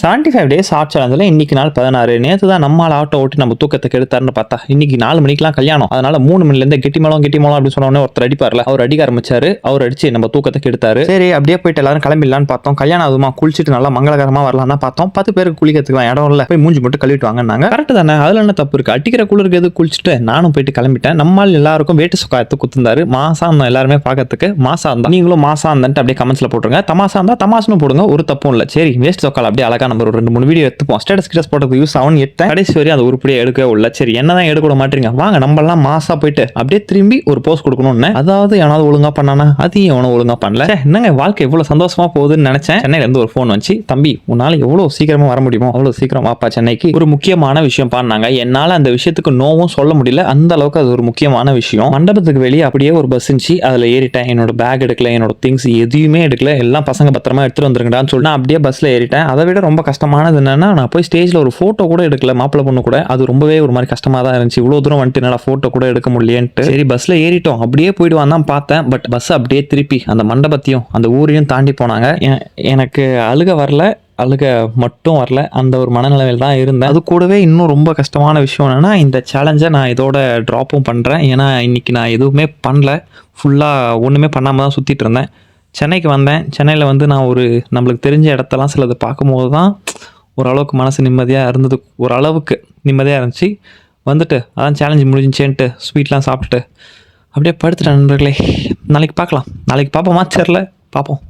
75 days add சேலஞ்சில் இன்னைக்கு நாள் 16. நேற்று தான் நம்மளால் ஆட்டோ ஓட்டி நம்ம தூக்கத்தை கெடுத்தாருன்னு பார்த்தா இன்னைக்கு 4 மணிக்கெல்லாம் கல்யாணம். அதனால 3 மணிலேருந்து கெட்டி மேளம் அப்படின்னு சொன்ன உடனே ஒருத்தர் அடிப்பார்ல, அவர் அடிக்க ஆரம்பிச்சாரு. அவர் அடிச்சு நம்ம தூக்கத்தை கெடுத்தாரு. சரி அப்படியே போயிட்டு எல்லாரும் கிளம்பிடலான்னு பார்த்தோம். கல்யாணம் அதுமா குளிச்சுட்டு நல்லா மங்களகரமா வரலாம்னா பார்த்தோம். 10 பேருக்கு குளிக்கிறதுக்கு இடம் இல்லை, போய் மூஞ்சி மட்டும் கழுவிட்டு வாங்கினாங்க. கரெக்ட் தானே, அதுல என்ன தப்பு இருக்கு? அடிக்கிற குளிருக்கு எது குளிச்சுட்டு நானும் போயிட்டு கிளம்பிட்டேன். நம்மால் எல்லாருக்கும் வேட்டு சொக்காயத்து குத்துந்தாரு. மாசா இருந்தோம் எல்லாருமே பார்க்கறதுக்கு. மாசா இருந்தா நீங்களும் மாசா இருந்துட்டு அப்படியே கமெண்ட்ஸ்ல போட்டுருங்க. தமாசா இருந்தா தமாசுன்னு போடுங்க, ஒரு தப்பும் இல்லை. சரி வேஸ்ட் சொக்கால் அப்படியே அழகா நம்ம ஒரு 2-3 வீடியோ எடுத்துப்போம். ஸ்டேட்டஸ் போட்டது யூஸ் ஆகும் எடுத்தேன். கடைசி வரையும் அது உருப்படியா எடுக்கவே உள்ள. சரி என்னதான் எடுக்க மாட்டீங்க, வாங்க நம்ம எல்லாம் மாசா போயிட்டு அப்படியே திரும்பி ஒரு போஸ்ட் கொடுக்கணும்னு. அதாவது எவனாவது ஒழுங்கா பண்ணானா, அது எவனும் ஒழுங்கா பண்ணல. என்னங்க வாழ்க்கை எவ்வளவு சந்தோஷமா போகுதுன்னு நினைச்சேன். சென்னையில இருந்து ஒரு போன் வந்துச்சு, தம்பி உன்னால எவ்வளவு சீக்கிரமா வர முடியுமோ அவ்வளவு சீக்கிரம் வாப்பா சென்னைக்கு, ஒரு முக்கியமான விஷயம் பண்ணாங்க. என்னால அந்த விஷயத்துக்கு நோவும் சொல்ல முடியல, அந்த அளவுக்கு அது ஒரு முக்கியமான விஷயம். மண்டபத்துக்கு வெளியே அப்படியே ஒரு பஸ் இருந்துச்சு, அதுல ஏறிட்டேன். என்னோட பேக் எடுக்கல, என்னோட திங்ஸ் எதுவுமே எடுக்கல, எல்லாம் பசங்க பத்திரமா எடுத்துட்டு வந்துருங்கடான்னு சொல்லி நான் அப்படியே பஸ்ல ஏறிட்டேன். அதை விட ரொம்ப கஷ்டமானது என்னன்னா, நான் போய் ஸ்டேஜ்ல ஒரு போட்டோ கூட எடுக்கல, மாப்பிள்ளை பொண்ணு கூட. அது ரொம்பவே ஒரு மாதிரி கஷ்டமா தான் இருந்துச்சு. இவ்வளவு தூரம் வந்துட்டு என்னால போட்டோ கூட எடுக்க முடியலன்ட்டு சரி பஸ்ல ஏறிட்டோம், அப்படியே போயிடுவான் தான் பார்த்தேன். பட் பஸ் அப்படியே திருப்பி அந்த மண்டபத்தையும் அந்த ஊரையும் தாண்டி போனாங்க. எனக்கு அழுக வரல, அழுக மட்டும் வரல, அந்த ஒரு மனநிலையில் தான் இருந்தேன். அது கூடவே இன்னும் ரொம்ப கஷ்டமான விஷயம் என்னன்னா, இந்த சேலஞ்சை நான் இதோட ட்ராப்பும் பண்ணுறேன். ஏன்னா இன்னைக்கு நான் எதுவுமே பண்ணல, ஃபுல்லாக ஒன்றுமே பண்ணாமல் தான் சுற்றிட்டு இருந்தேன். சென்னைக்கு வந்தேன். சென்னையில் வந்து நான் ஒரு நம்மளுக்கு தெரிஞ்ச இடத்தெல்லாம் சிலது பார்க்கும்போது தான் ஓரளவுக்கு மனசு நிம்மதியாக இருந்தது, ஓரளவுக்கு நிம்மதியாக இருந்துச்சு. வந்துட்டு அதான் சேலஞ்சு முடிஞ்சுச்சேன்ட்டு ஸ்வீட்லாம் சாப்பிட்டுட்டு அப்படியே படுத்துட்டேன். நண்பர்களே, நாளைக்கு பார்க்கலாம். நாளைக்கு பார்ப்போமா? தெரில, பார்ப்போம்.